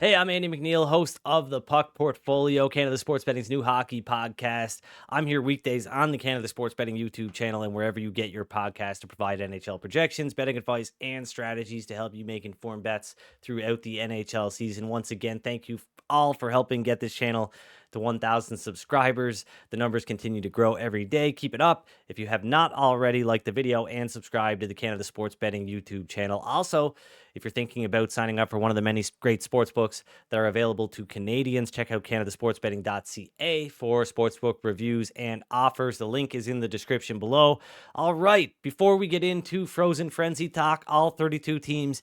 Hey, I'm Andy McNeil, host of the Puck Portfolio, Canada Sports Betting's new hockey podcast. I'm here weekdays on the Canada Sports Betting YouTube channel and wherever you get your podcast to provide NHL projections, betting advice, and strategies to help you make informed bets throughout the NHL season. Once again, thank you all for helping get this channel to 1,000 subscribers. The numbers continue to grow every day. Keep it up. If you have not already, like the video and subscribe to the Canada Sports Betting YouTube channel. Also, if you're thinking about signing up for one of the many great sports books that are available to Canadians, check out canadasportsbetting.ca for sportsbook reviews and offers. The link is in the description below. All right, before we get into Frozen Frenzy talk, all 32 teams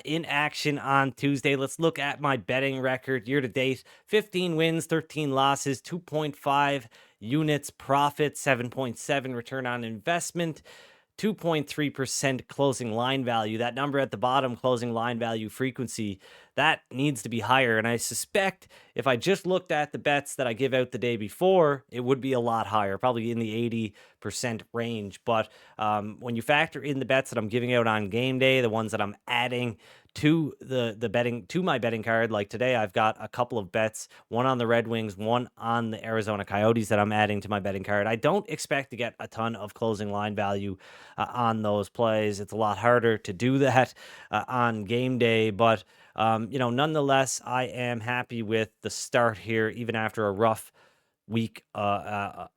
in action on Tuesday. Let's look at my betting record year to date. 15 wins, 13 losses, 2.5 units profit, 7.7 return on investment. 2.3% closing line value. That number at the bottom, closing line value frequency, that needs to be higher. And I suspect if I just looked at the bets that I give out the day before, it would be a lot higher, probably in the 80% range. But when you factor in the bets that I'm giving out on game day, the ones that I'm adding to the betting to my betting card, like today I've got a couple of bets, one on the Red Wings, one on the Arizona Coyotes that I'm adding to my betting card. I don't expect to get a ton of closing line value on those plays. It's a lot harder to do that on game day, but nonetheless, I am happy with the start here, even after a rough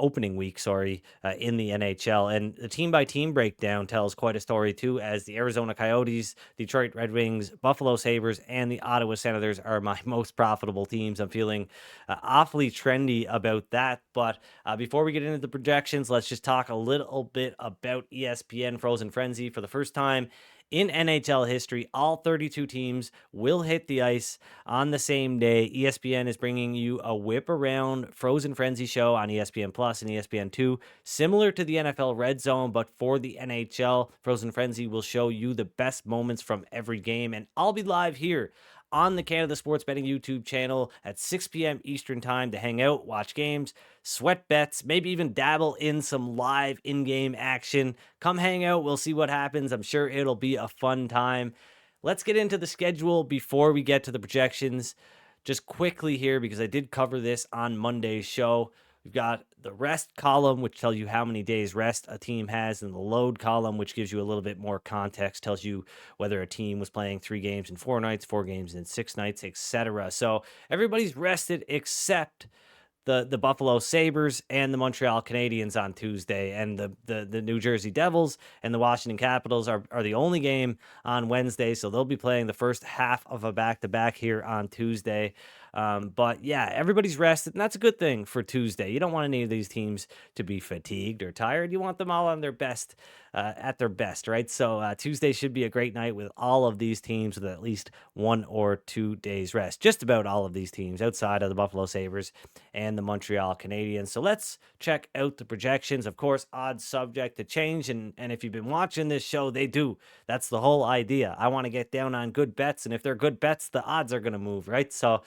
opening week, in the NHL. And the team by team breakdown tells quite a story too, as the Arizona Coyotes, Detroit Red Wings, Buffalo Sabres, and the Ottawa Senators are my most profitable teams. I'm feeling awfully trendy about that. But before we get into the projections, let's just talk a little bit about ESPN Frozen Frenzy. For the first time in NHL history, all 32 teams will hit the ice on the same day. ESPN is bringing you a whip around Frozen Frenzy show on ESPN Plus and ESPN2, similar to the NFL Red Zone, but for the NHL. Frozen Frenzy will show you the best moments from every game, and I'll be live here on the Canada Sports Betting YouTube channel at 6 p.m. Eastern Time to hang out, watch games, sweat bets, maybe even dabble in some live in-game action. Come hang out. We'll see what happens. I'm sure it'll be a fun time. Let's get into the schedule before we get to the projections. Just quickly here, because I did cover this on Monday's show. We've got the rest column, which tells you how many days rest a team has, and the load column, which gives you a little bit more context, tells you whether a team was playing 3 games in 4 nights, 4 games in 6 nights, etc. So everybody's rested except the Buffalo Sabres and the Montreal Canadiens on Tuesday, and the New Jersey Devils and the Washington Capitals are the only game on Wednesday, so they'll be playing the first half of a back-to-back here on Tuesday. But yeah, everybody's rested, and that's a good thing for Tuesday. You don't want any of these teams to be fatigued or tired. You want them all on their best, at their best, right? So Tuesday should be a great night with all of these teams with at least 1 or 2 days rest. Just about all of these teams outside of the Buffalo Sabres and the Montreal Canadiens. So let's check out the projections. Of course, odds subject to change, and if you've been watching this show, they do. That's the whole idea. I want to get down on good bets, and if they're good bets, the odds are going to move, right? So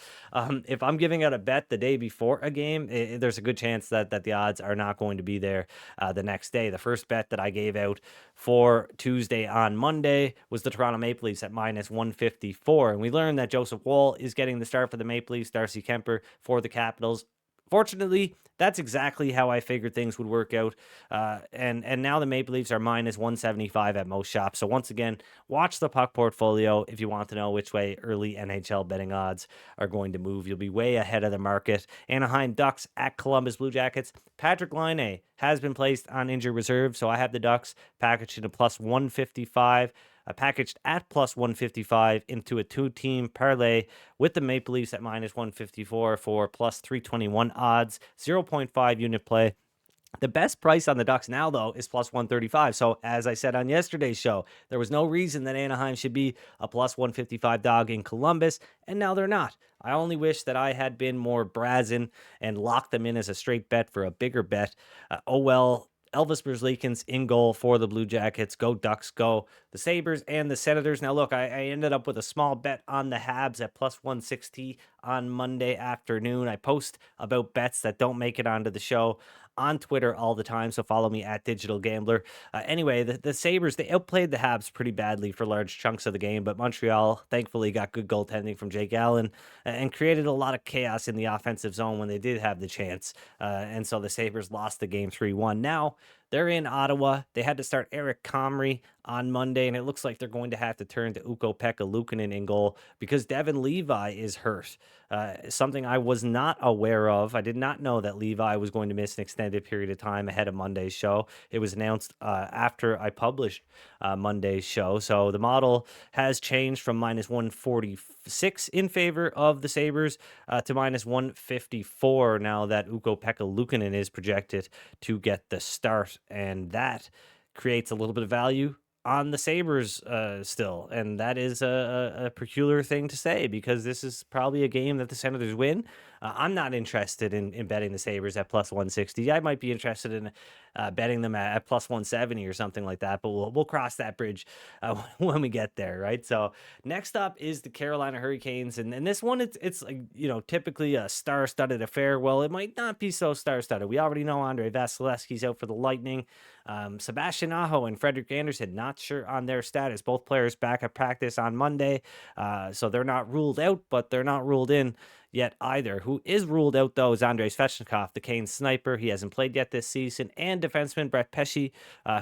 if I'm giving out a bet the day before a game, there's a good chance that the odds are not going to be there the next day. The first bet that I gave out for Tuesday on Monday was the Toronto Maple Leafs at minus 154. And we learned that Joseph Woll is getting the start for the Maple Leafs, Darcy Kemper for the Capitals. Fortunately, that's exactly how I figured things would work out. And now the Maple Leafs are minus 175 at most shops. So once again, watch the Puck Portfolio if you want to know which way early NHL betting odds are going to move. You'll be way ahead of the market. Anaheim Ducks at Columbus Blue Jackets. Patrick Laine has been placed on injured reserve, so I have the Ducks packaged in a plus 155. Packaged at plus 155 into a 2-team parlay with the Maple Leafs at minus 154 for plus 321 odds, 0.5 unit play. The best price on the Ducks now, though, is plus 135. So, as I said on yesterday's show, there was no reason that Anaheim should be a plus 155 dog in Columbus, and now they're not. I only wish that I had been more brazen and locked them in as a straight bet for a bigger bet. Oh well. Elvis Merzlikins in goal for the Blue Jackets. Go Ducks, go the Sabres and the Senators. Now, look, I ended up with a small bet on the Habs at plus 160 on Monday afternoon. I post about bets that don't make it onto the show on Twitter all the time. So follow me at Digital Gambler. Anyway, the Sabres, they outplayed the Habs pretty badly for large chunks of the game, but Montreal thankfully got good goaltending from Jake Allen and created a lot of chaos in the offensive zone when they did have the chance. And so the Sabres lost the game 3-1. Now, they're in Ottawa. They had to start Eric Comrie on Monday, and it looks like they're going to have to turn to Ukko-Pekka Luukkonen in goal because Devin Levi is hurt. Something I was not aware of. I did not know that Levi was going to miss an extended period of time ahead of Monday's show. It was announced after I published Monday's show. So the model has changed from minus 146 in favor of the Sabres to minus 154 now that Ukko-Pekka Luukkonen is projected to get the start. And that creates a little bit of value on the Sabres still. And that is a peculiar thing to say because this is probably a game that the Senators win. I'm not interested in betting the Sabres at plus 160. I might be interested in betting them at plus 170 or something like that, but we'll cross that bridge when we get there, right? So next up is the Carolina Hurricanes, and this one it's like, typically a star-studded affair. Well, it might not be so star-studded. We already know Andrei Vasilevsky's out for the Lightning. Sebastian Aho and Frederik Andersen not sure on their status. Both players back at practice on Monday, so they're not ruled out, but they're not ruled in yet either. Who is ruled out, though, is Andrei Svechnikov, the Canes sniper. He hasn't played yet this season. And defenseman Brett Pesce,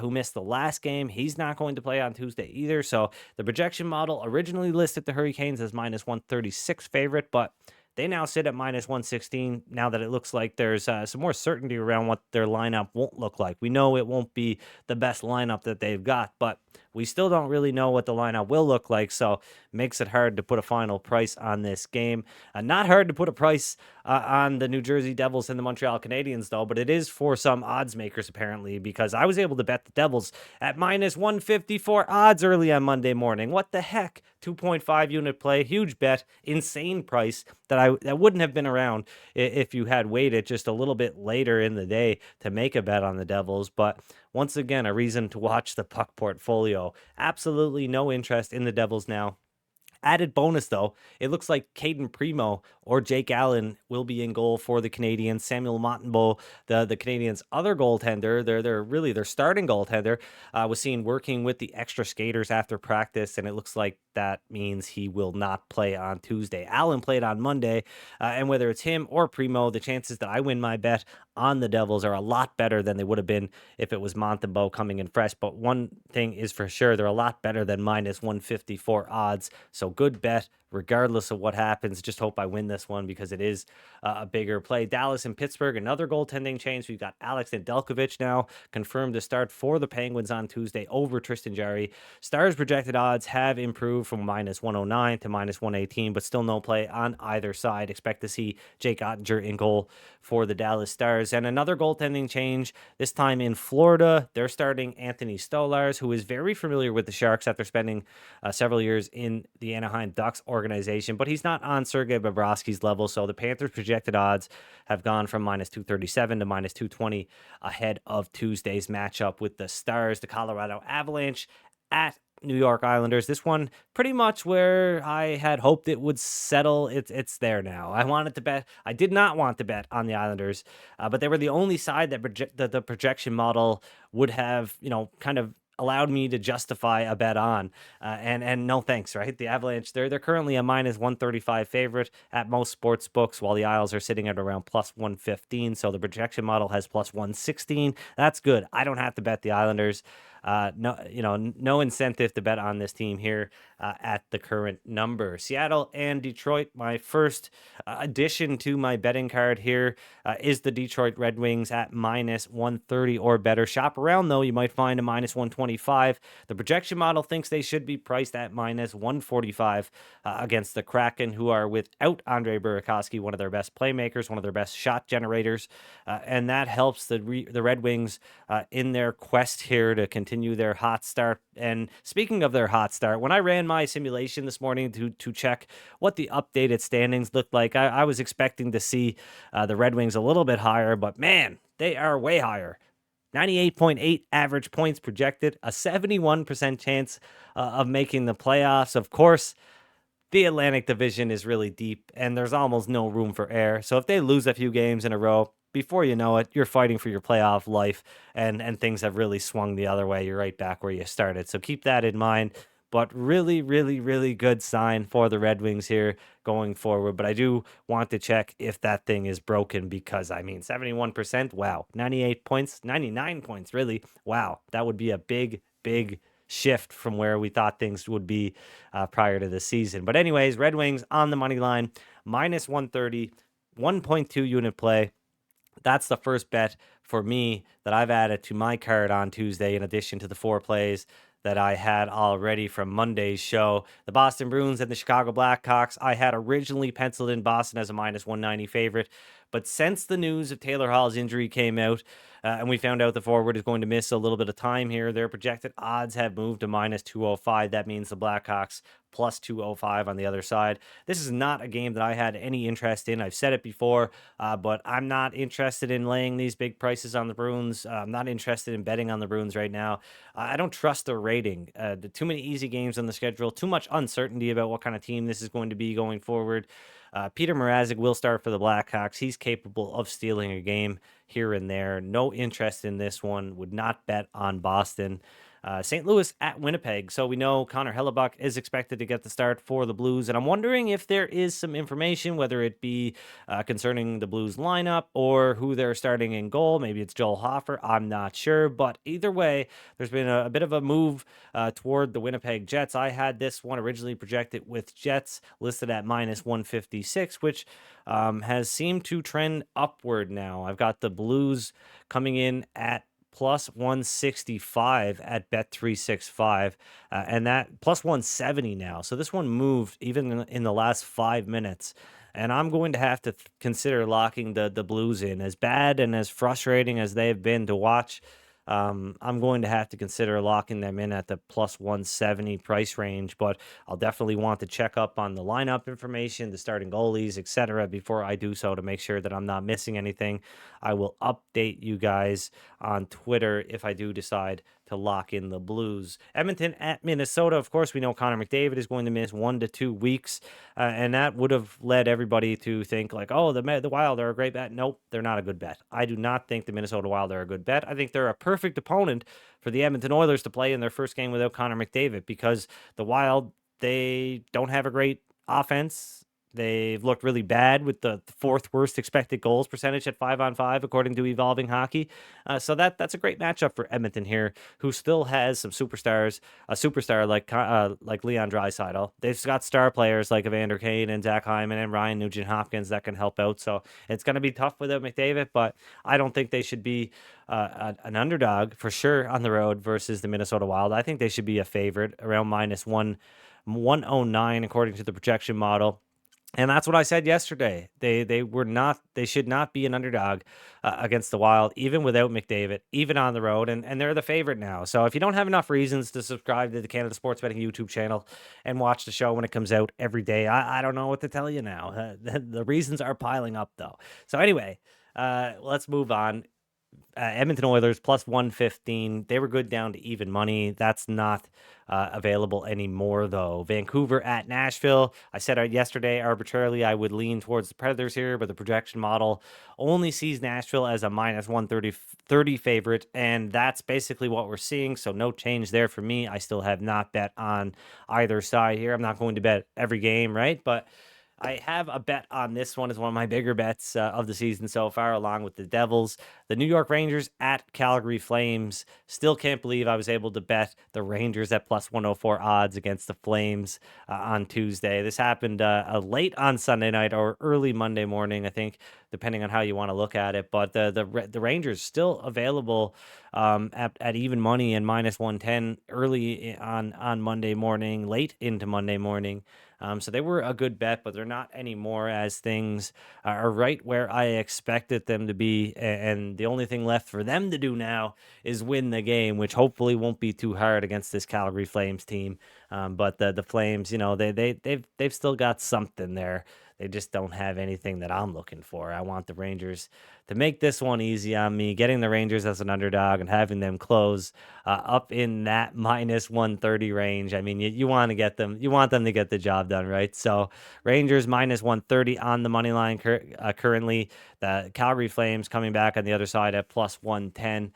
who missed the last game. He's not going to play on Tuesday either. So the projection model originally listed the Hurricanes as minus 136 favorite, but they now sit at minus 116 now that it looks like there's some more certainty around what their lineup won't look like. We know it won't be the best lineup that they've got, but we still don't really know what the lineup will look like, so makes it hard to put a final price on this game. Not hard to put a price on the New Jersey Devils and the Montreal Canadiens, though, but it is for some odds makers, apparently, because I was able to bet the Devils at minus 154 odds early on Monday morning. What the heck? 2.5 unit play, huge bet, insane price that wouldn't have been around if you had waited just a little bit later in the day to make a bet on the Devils. But once again, a reason to watch the puck portfolio. Absolutely no interest in the Devils now. Added bonus, though, it looks like Caden Primo or Jake Allen will be in goal for the Canadiens. Samuel Montembeault, the Canadiens' other goaltender, their starting goaltender, was seen working with the extra skaters after practice, and it looks like that means he will not play on Tuesday. Allen played on Monday, and whether it's him or Primo, the chances that I win my bet on the Devils are a lot better than they would have been if it was Montembeault coming in fresh. But one thing is for sure, they're a lot better than minus 154 odds. So good bet regardless of what happens. Just hope I win this one because it is a bigger play. Dallas and Pittsburgh, another goaltending change. We've got Alex Nedeljkovic now confirmed to start for the Penguins on Tuesday over Tristan Jarry. Stars projected odds have improved from minus 109 to minus 118, but still no play on either side. Expect to see Jake Ottinger in goal for the Dallas Stars. And another goaltending change, this time in Florida. They're starting Anthony Stolarz, who is very familiar with the Sharks after spending several years in the Anaheim Ducks organization, but he's not on Sergei Bobrovsky's level. So the Panthers' projected odds have gone from minus 237 to minus 220 ahead of Tuesday's matchup with the Stars, the Colorado Avalanche at New York Islanders. This one pretty much where I had hoped it would settle. It's there now. I did not want to bet on the Islanders, but they were the only side that the projection model would have, kind of allowed me to justify a bet on, and no thanks, right? The Avalanche, they're currently a minus 135 favorite at most sports books, while the Isles are sitting at around plus 115. So the projection model has plus 116. That's good. I don't have to bet the Islanders. No incentive to bet on this team here at the current number. Seattle and Detroit, my first addition to my betting card here is the Detroit Red Wings at minus 130 or better. Shop around, though. You might find a minus 125. The projection model thinks they should be priced at minus 145 against the Kraken, who are without Andrei Burakovsky, one of their best playmakers, one of their best shot generators, and that helps the Red Wings in their quest here to continue their hot start. And speaking of their hot start, when I ran my simulation this morning to check what the updated standings looked like, I was expecting to see the Red Wings a little bit higher, but man, they are way higher. 98.8 average points projected, a 71% chance of making the playoffs. Of course, the Atlantic Division is really deep, and there's almost no room for error. So if they lose a few games in a row, before you know it, you're fighting for your playoff life, and things have really swung the other way. You're right back where you started. So keep that in mind. But really, really, really good sign for the Red Wings here going forward. But I do want to check if that thing is broken because, I mean, 71%, wow. 98 points, 99 points, really. Wow. That would be a big, big shift from where we thought things would be prior to the season. But, anyways, Red Wings on the money line, minus 130, 1.2 unit play. That's the first bet for me that I've added to my card on Tuesday, in addition to the 4 plays that I had already from Monday's show. The Boston Bruins and the Chicago Blackhawks. I had originally penciled in Boston as a minus 190 favorite, but since the news of Taylor Hall's injury came out, and we found out the forward is going to miss a little bit of time here, their projected odds have moved to minus 205. That means the Blackhawks plus 205 on the other side. This is not a game that I had any interest in. I've said it before, but I'm not interested in laying these big prices on the Bruins. I'm not interested in betting on the Bruins right now. I don't trust their rating. Too many easy games on the schedule, too much uncertainty about what kind of team this is going to be going forward. Peter Mrazek will start for the Blackhawks. He's capable of stealing a game here and there. No interest in this one. Would not bet on Boston. St. Louis at Winnipeg. So we know Connor Hellebuck is expected to get the start for the Blues. And I'm wondering if there is some information, whether it be concerning the Blues lineup or who they're starting in goal. Maybe it's Joel Hofer. I'm not sure. But either way, there's been a bit of a move toward the Winnipeg Jets. I had this one originally projected with Jets listed at minus 156, which has seemed to trend upward now. I've got the Blues coming in at plus 165 at Bet365, and that plus 170 now. So this one moved even in the last 5 minutes. And I'm going to have to consider locking the Blues in. As bad and as frustrating as they've been to watch, I'm going to have to consider locking them in at the plus 170 price range, but I'll definitely want to check up on the lineup information, the starting goalies, etc., before I do so to make sure that I'm not missing anything. I will update you guys on Twitter if I do decide to lock in the Blues. Edmonton at Minnesota. Of course, we know Connor McDavid is going to miss 1 to 2 weeks, and that would have led everybody to think like, oh, the Wild are a great bet. Nope, they're not a good bet. I do not think the Minnesota Wild are a good bet. I think they're a perfect opponent for the Edmonton Oilers to play in their first game without Connor McDavid because the Wild, they don't have a great offense. They've looked really bad with the fourth worst expected goals percentage at 5-on-5, according to Evolving Hockey. So that's a great matchup for Edmonton here, who still has some superstars, a superstar like Leon Draisaitl. They've got star players like Evander Kane and Zach Hyman and Ryan Nugent-Hopkins that can help out. So it's going to be tough without McDavid, but I don't think they should be an underdog for sure on the road versus the Minnesota Wild. I think they should be a favorite around minus 109 according to the projection model. And that's what I said yesterday. They should not be an underdog against the Wild, even without McDavid, even on the road, and they're the favorite now. So if you don't have enough reasons to subscribe to the Canada Sports Betting YouTube channel and watch the show when it comes out every day, I don't know what to tell you now. The reasons are piling up though. So anyway, let's move on. Edmonton Oilers plus 115. They were good down to even money. That's not available anymore, though. Vancouver at Nashville. I said yesterday, arbitrarily, I would lean towards the Predators here, but the projection model only sees Nashville as a minus 130 favorite, and that's basically what we're seeing, so no change there for me. I still have not bet on either side here. I'm not going to bet every game, right? But I have a bet on this one as one of my bigger bets of the season so far, along with the Devils. The New York Rangers at Calgary Flames. Still can't believe I was able to bet the Rangers at plus 104 odds against the Flames on Tuesday. This happened late on Sunday night or early Monday morning, I think, depending on how you want to look at it. But the Rangers still available at even money and minus 110 early on Monday morning, late into Monday morning. So they were a good bet, but they're not anymore, as things are right where I expected them to be. And the only thing left for them to do now is win the game, which hopefully won't be too hard against this Calgary Flames team. But the Flames, they've still got something there. they just don't have anything that I'm looking for. I want the Rangers to make this one easy on me, getting the Rangers as an underdog and having them close up in that minus 130 range. I mean, you want to get them, you want them to get the job done, right? So Rangers minus 130 on the money line currently. The Calgary Flames coming back on the other side at plus 110.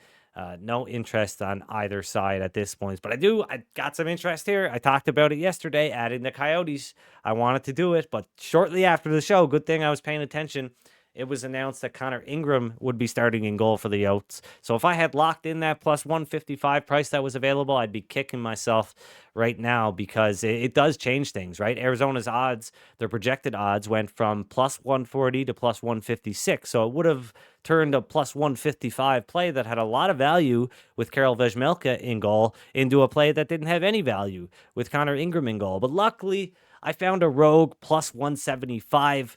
No interest on either side at this point, but I got some interest here. I talked about it yesterday, adding the Coyotes. I wanted to do it, but shortly after the show, good thing I was paying attention. It was announced that Connor Ingram would be starting in goal for the Yotes. So if I had locked in that plus 155 price that was available, I'd be kicking myself right now because it does change things, right? Arizona's odds, their projected odds went from plus 140 to plus 156. So it would have turned a plus 155 play that had a lot of value with Karel Vejmelka in goal into a play that didn't have any value with Connor Ingram in goal. But luckily, I found a rogue plus 175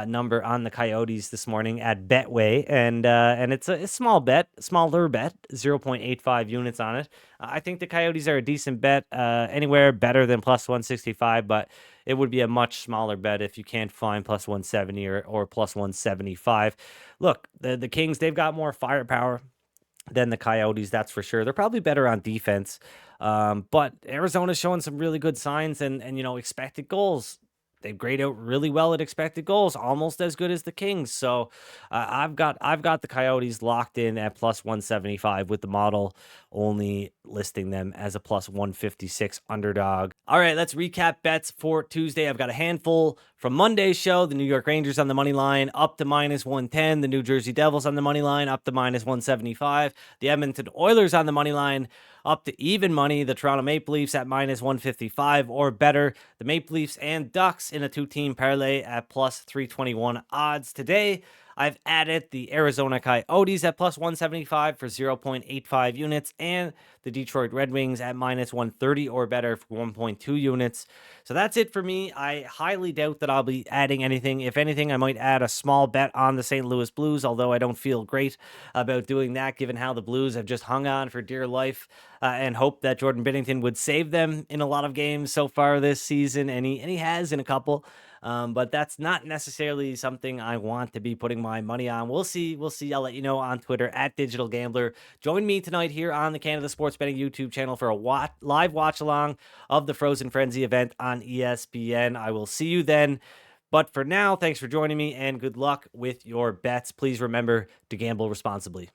number on the Coyotes this morning at Betway, and it's a small bet, smaller bet, 0.85 units on it. I think the Coyotes are a decent bet, anywhere better than plus 165, but it would be a much smaller bet if you can't find plus 170 or plus 175. Look, the Kings, they've got more firepower than the Coyotes, that's for sure. They're probably better on defense, but Arizona's showing some really good signs, and expected goals. They grade out really well at expected goals, almost as good as the Kings. So I've got the Coyotes locked in at plus 175 with the model only listing them as a plus 156 underdog. All right, let's recap bets for Tuesday. I've got a handful from Monday's show. The New York Rangers on the money line up to minus 110. The New Jersey Devils on the money line up to minus 175. The Edmonton Oilers on the money line up to even money. The Toronto Maple Leafs at minus 155 or better. The Maple Leafs and Ducks in a two-team parlay at plus 321 odds. Today, I've added the Arizona Coyotes at plus 175 for 0.85 units and the Detroit Red Wings at minus 130 or better for 1.2 units. So that's it for me. I highly doubt that I'll be adding anything. If anything, I might add a small bet on the St. Louis Blues, although I don't feel great about doing that given how the Blues have just hung on for dear life and hope that Jordan Binnington would save them in a lot of games so far this season, and he has in a couple. But that's not necessarily something I want to be putting my money on. We'll see. We'll see. I'll let you know on Twitter at Digital Gambler. Join me tonight here on the Canada Sports Betting YouTube channel for a live watch along of the Frozen Frenzy event on ESPN. I will see you then. But for now, thanks for joining me and good luck with your bets. Please remember to gamble responsibly.